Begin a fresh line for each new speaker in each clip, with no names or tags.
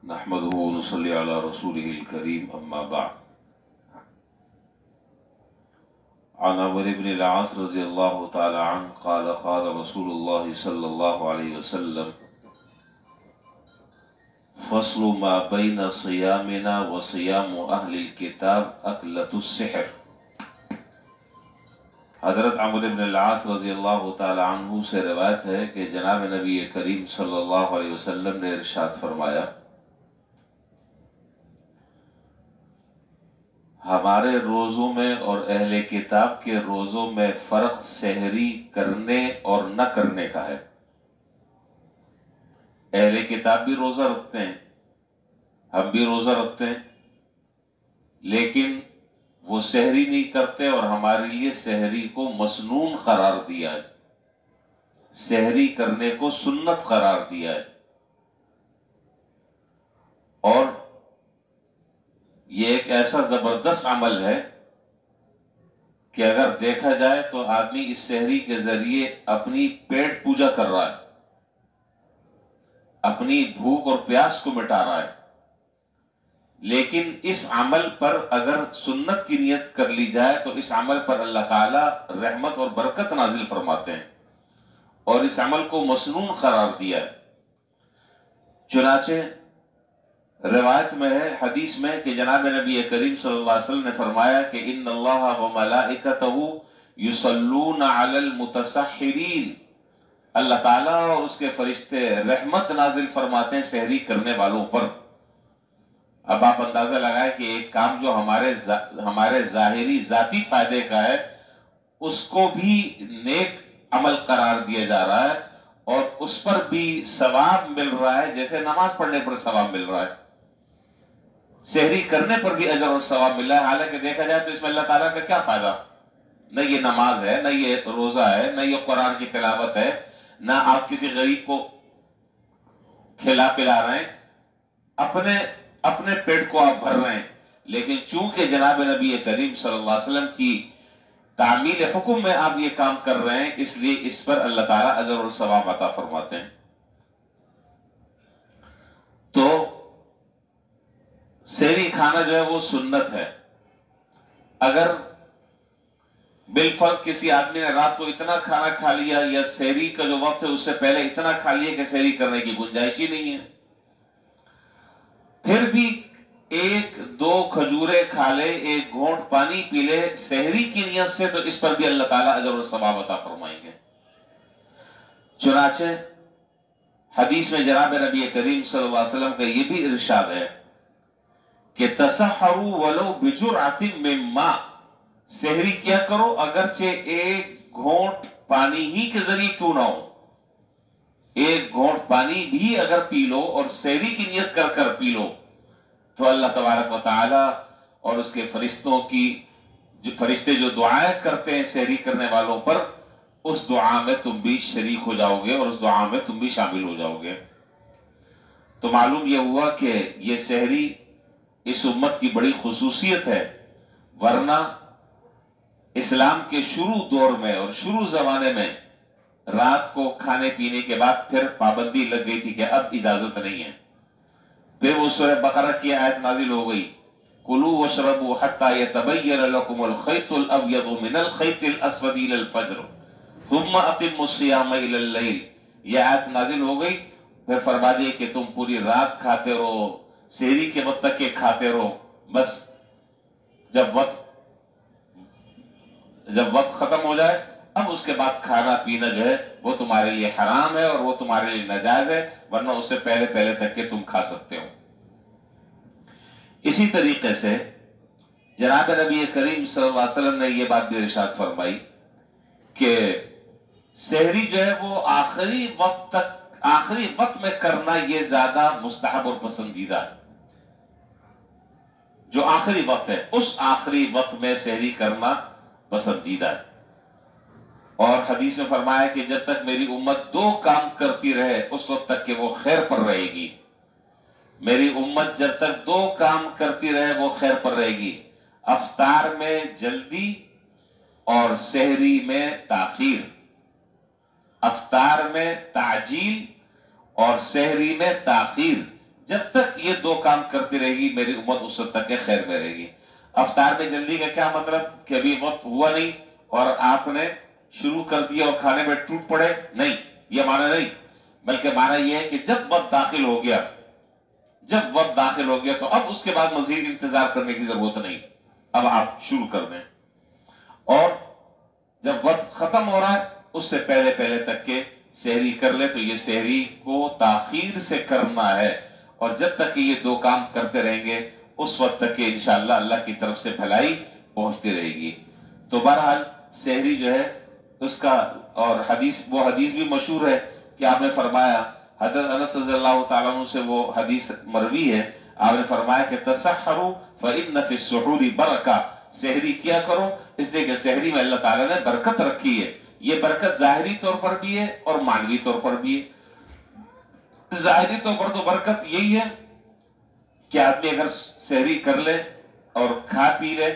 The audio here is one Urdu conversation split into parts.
نحمده ونصلي على رسوله الكريم أما بعد. عن عمرو بن العاص رضي الله تعالى عنه قال قال رسول الله صلى الله عليه وسلم فصل ما بين صيامنا وصيام أهل الكتاب أكلة السحر. حضرت عمرو بن العاص رضی اللہ تعالی عنہ سے روایت ہے کہ جناب نبی کریم صلی اللہ علیہ وسلم نے ارشاد فرمایا، ہمارے روزوں میں اور اہل کتاب کے روزوں میں فرق سحری کرنے اور نہ کرنے کا ہے۔ اہل کتاب بھی روزہ رکھتے ہیں، ہم بھی روزہ رکھتے ہیں، لیکن وہ سحری نہیں کرتے اور ہمارے لیے سحری کو مسنون قرار دیا ہے، سحری کرنے کو سنت قرار دیا ہے۔ اور یہ ایک ایسا زبردست عمل ہے کہ اگر دیکھا جائے تو آدمی اس سحری کے ذریعے اپنی پیٹ پوجا کر رہا ہے، اپنی بھوک اور پیاس کو مٹا رہا ہے، لیکن اس عمل پر اگر سنت کی نیت کر لی جائے تو اس عمل پر اللہ تعالیٰ رحمت اور برکت نازل فرماتے ہیں اور اس عمل کو مسنون قرار دیا ہے۔ چنانچہ روایت میں ہے، حدیث میں، کہ جناب نبی کریم صلی اللہ علیہ وسلم نے فرمایا کہ ان اللہ وملائکتہ یصلون علی المتسحرین، اللہ تعالیٰ اور اس کے فرشتے رحمت نازل فرماتے ہیں سحری کرنے والوں پر۔ اب آپ اندازہ لگائیں کہ ایک کام جو ہمارے ظاہری ذاتی فائدے کا ہے، اس کو بھی نیک عمل قرار دیا جا رہا ہے اور اس پر بھی ثواب مل رہا ہے، جیسے نماز پڑھنے پر ثواب مل رہا ہے، سحری کرنے پر بھی اجر اور ثواب مل رہا ہے۔ حالانکہ دیکھا جائے تو اس میں اللہ تعالیٰ کا کیا فائدہ؟ نہ یہ نماز ہے، نہ یہ روزہ ہے، نہ یہ قرآن کی تلاوت ہے، نہ آپ کسی غریب کو کھلا پلا رہے ہیں، اپنے پیٹ کو آپ بھر رہے ہیں، لیکن چونکہ جناب نبی کریم صلی اللہ علیہ وسلم کی تعمیل حکم میں آپ یہ کام کر رہے ہیں، اس لیے اس پر اللہ تعالیٰ اجر اور ثواب عطا فرماتے ہیں۔ تو سحری کھانا جو ہے وہ سنت ہے۔ اگر بالفرض کسی آدمی نے رات کو اتنا کھانا کھا لیا یا سحری کا جو وقت ہے اس سے پہلے اتنا کھا لیا کہ سحری کرنے کی گنجائش ہی نہیں ہے، پھر بھی ایک دو کھجورے کھا لے، ایک گھونٹ پانی پی لے سحری کی نیت سے، تو اس پر بھی اللہ تعالیٰ اجر و ثواب عطا فرمائیں گے۔ چنانچہ حدیث میں جناب نبی کریم صلی اللہ علیہ وسلم کا یہ بھی ارشاد ہے کہ تسحروا ولو بجرعۃ من ماء، سحری کیا کرو اگرچہ ایک گھونٹ پانی ہی کے ذریعے کیوں نہ ہو، ایک گھونٹ پانی بھی اگر پی لو اور سحری کی نیت کر کر پی لو تو اللہ تبارک و تعالی اور اس کے فرشتے جو دعائیں کرتے ہیں سحری کرنے والوں پر، اس دعا میں تم بھی شریک ہو جاؤ گے اور اس دعا میں تم بھی شامل ہو جاؤ گے۔ تو معلوم یہ ہوا کہ یہ سحری اس امت کی بڑی خصوصیت ہے، ورنہ اسلام کے شروع دور میں اور شروع زمانے میں رات کو کھانے پینے کے بعد پھر پابندی لگ گئی تھی کہ اب اجازت نہیں ہے۔ پھر وہ سورہ بقرہ کی آیت نازل ہو گئی، کلوا واشربوا حتی یتبین لکم الخیط الابیض من الخیط الاسود الی الفجر ثم اقیموا الصیام الی اللیل، یہ آیت نازل ہو گئی۔ پھر فرما دیے کہ تم پوری رات کھاتے رہو، سحری کے وقت تک کے کھاتے رہو، بس جب وقت ختم ہو جائے اب اس کے بعد کھانا پینا جو ہے وہ تمہارے لیے حرام ہے اور وہ تمہارے لیے ناجائز ہے، ورنہ اس سے پہلے تک کہ تم کھا سکتے ہو۔ اسی طریقے سے جناب نبی کریم صلی اللہ علیہ وسلم نے یہ بات بھی ارشاد فرمائی کہ سحری جو ہے وہ آخری وقت میں کرنا یہ زیادہ مستحب اور پسندیدہ ہے۔ جو آخری وقت ہے اس آخری وقت میں سحری کرنا پسندیدہ ہے۔ اور حدیث میں فرمایا کہ جب تک میری امت دو کام کرتی رہے اس وقت تک کہ وہ خیر پر رہے گی، میری امت جب تک دو کام کرتی رہے وہ خیر پر رہے گی، افطار میں جلدی اور سحری میں تاخیر، افطار میں تعجیل اور سحری میں تاخیر، جب تک یہ دو کام کرتی رہے گی میری امت اس وقت تک کے خیر میں رہے گی۔ افطار میں جلدی کا کیا مطلب کہ ابھی وقت ہوا نہیں اور آپ نے شروع کر دیا اور کھانے میں ٹوٹ پڑے، نہیں، یہ معنی نہیں، بلکہ معنی یہ ہے کہ جب وقت داخل ہو گیا، جب وقت داخل ہو گیا تو اب اس کے بعد مزید انتظار کرنے کی ضرورت نہیں، اب آپ شروع کر دیں، اور جب وقت ختم ہو رہا ہے اس سے پہلے پہلے تک کے سحری کر لے، تو یہ سحری کو تاخیر سے کرنا ہے، اور جب تک کہ یہ دو کام کرتے رہیں گے اس وقت تک کہ انشاءاللہ اللہ کی طرف سے بھلائی پہنچتی رہے گی۔ تو بہرحال سحری جو ہے اس کا، اور وہ حدیث بھی مشہور ہے کہ آپ نے فرمایا، حضرت انس رضی اللہ تعالیٰ عنہ سے وہ حدیث مروی ہے، آپ نے فرمایا کہ تسحروا فإن فی السحور برکہ، سحری کیا کرو اس لیے کہ سحری میں اللہ تعالیٰ نے برکت رکھی ہے۔ یہ برکت ظاہری طور پر بھی ہے اور معنوی طور پر بھی ہے۔ ظاہری طور پر تو برکت یہی ہے کہ آدمی اگر سحری کر لے اور کھا پی لے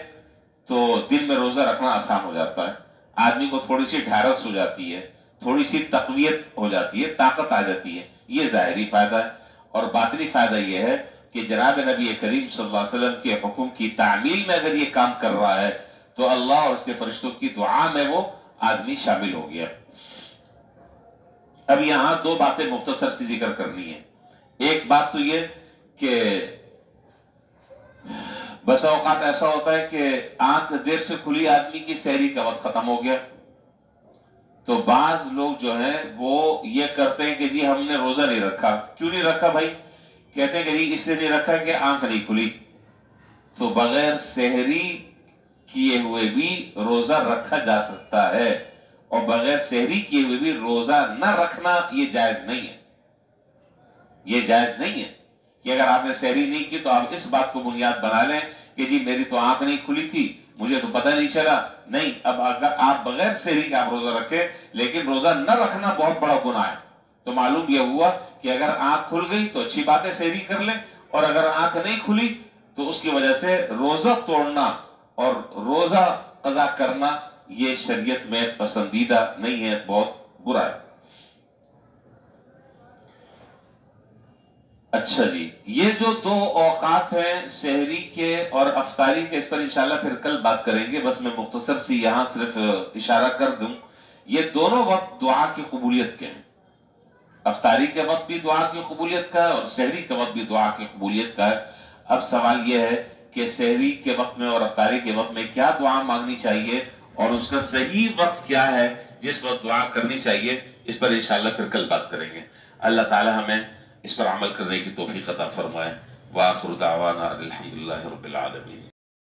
تو دن میں روزہ رکھنا آسان ہو جاتا ہے، آدمی کو تھوڑی سی ڈھارس ہو جاتی ہے، تھوڑی سی تقویت ہو جاتی ہے، طاقت آ جاتی ہے، یہ ظاہری فائدہ ہے۔ اور باطنی فائدہ یہ ہے کہ جناب نبی کریم صلی اللہ علیہ وسلم کے حکم کی تعمیل میں اگر یہ کام کر رہا ہے تو اللہ اور اس کے فرشتوں کی دعا میں وہ آدمی شامل ہو گیا۔ اب یہاں دو باتیں مختصر سی ذکر کرنی ہے۔ ایک بات تو یہ کہ بس اوقات ایسا ہوتا ہے کہ آنکھ دیر سے کھلی آدمی کی سحری کا وقت ختم ہو گیا، تو بعض لوگ جو ہیں وہ یہ کرتے ہیں کہ جی ہم نے روزہ نہیں رکھا۔ کیوں نہیں رکھا بھائی؟ کہتے ہیں کہ جی اس سے نہیں رکھا کہ آنکھ نہیں کھلی۔ تو بغیر سحری کیے ہوئے بھی روزہ رکھا جا سکتا ہے، اور بغیر سحری کیے ہوئے بھی روزہ نہ رکھنا یہ جائز نہیں ہے۔ یہ جائز نہیں ہے کہ اگر آپ نے سحری نہیں کی تو آپ اس بات کو بنیاد بنا لیں کہ جی میری تو آنکھ نہیں کھلی تھی، مجھے تو پتہ نہیں چلا۔ نہیں، اب اگر آپ بغیر سحری کا آپ روزہ رکھیں لیکن روزہ نہ رکھنا بہت بڑا گناہ ہے، تو معلوم یہ ہوا کہ اگر آنکھ کھل گئی تو اچھی بات ہے سحری کر لیں، اور اگر آنکھ نہیں کھلی تو اس کی وجہ سے روزہ توڑنا اور روزہ قضا کرنا یہ شریعت میں پسندیدہ نہیں ہے، بہت برا ہے۔ اچھا جی، یہ جو دو اوقات ہیں سحری کے اور افطاری کے، اس پر انشاءاللہ پھر کل بات کریں گے، بس میں مختصر سی یہاں صرف اشارہ کر دوں۔ یہ دونوں وقت دعا کی قبولیت کے ہیں، افطاری کے وقت بھی دعا کی قبولیت کا ہے اور سحری کے وقت بھی دعا کی قبولیت کا ہے۔ اب سوال یہ ہے کہ سحری کے وقت میں اور افطاری کے وقت میں کیا دعا مانگنی چاہیے اور اس کا صحیح وقت کیا ہے جس وقت دعا کرنی چاہیے، اس پر انشاءاللہ پھر کل بات کریں گے۔ اللہ تعالی ہمیں اس پر عمل کرنے کی توفیق عطا فرمائے۔ وآخر دعوانا الحمدللہ رب العالمین۔